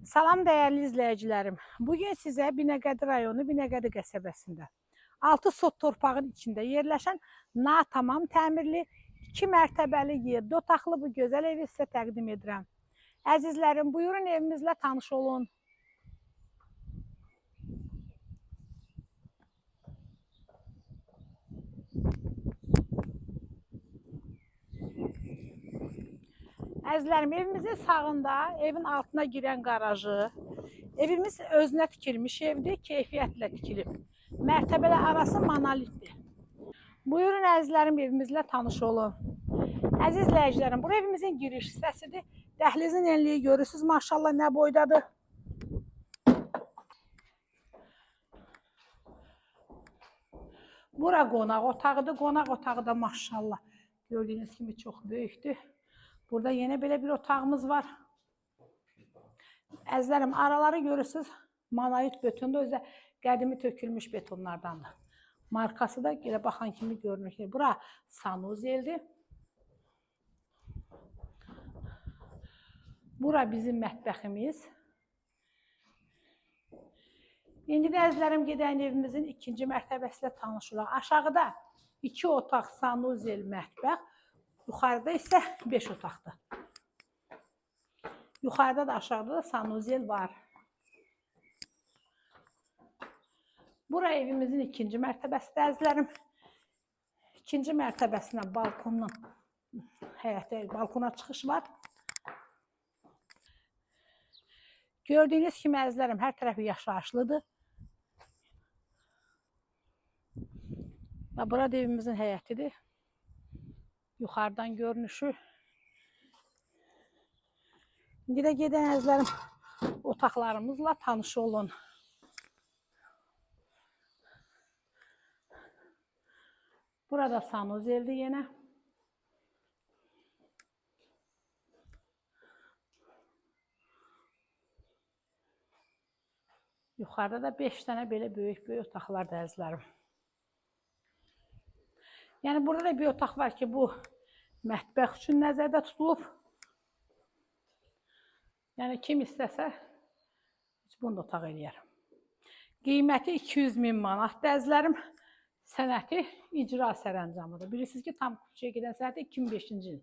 Salam dəyərli izləyicilərim. Bugün sizə Binəqədi rayonu Binəqədi qəsəbəsində 6 sot torpağın içində yerləşən natamam təmirli 2 mərtəbəli 7 otaqlı bu gözəl evi sizə təqdim edirəm. Əzizlərim, buyurun evimizlə tanış olun. Əzizlərim, evimizin sağında evin altına girən qarajı, evimiz özünə tikilmiş evdir, keyfiyyətlə tikilib. Mərtəbələr arası monolitdir. Buyurun əzizlərim, evimizlə tanış olun. Əziz izləyicilərim, bu evimizin giriş hissəsidir. Dəhlizin enliyi görürsünüz, maşallah nə boydadır. Bura qonaq otağıdır. Qonaq otağı da maşallah gördüyünüz kimi çox böyükdür. Burada yenə belə bir otağımız var. Əzizlərim, araları görürsünüz, monolit betonda özə qədimi tökülmüş betonlardandır. Markası da elə baxan kimi görünür ki, bura sanuzeldir. Bura bizim mətbəximiz. İndi də əzizlərim, gedək evimizin ikinci mərtəbəsi ilə tanış olaq. Aşağıda 2 otaq sanuzel mətbəx, yuxarıda isə 5 otaqdır. Yuxarıda da aşağıda da sanuzel var. Bura evimizin ikinci mərtəbəsidir əzizlərim. İkinci mərtəbəsindən balkondan həyətə, balkona çıxış var. Gördüyünüz kimi əzizlərim, hər tərəfi yaşayışlıdır. Burada evimizin həyətidir. Yuxarıdan görünüşü. İndi də gedən əzizlərim, otaqlarımızla tanış olun. Burada sanuzeldir yenə. Yuxarıda da 5 dənə belə böyük otaqlardır əzizlərim. Yəni burada da bir otaq var ki, bu mətbəx üçün nəzərdə tutulub. Yəni kim istəsə bunu da otaq eləyər. Qiyməti 200.000 manatdır əzizlərim. Sənəti icra sərəncamıdır. Bilirsiniz ki, tam gedən sənəti 2005-ci il.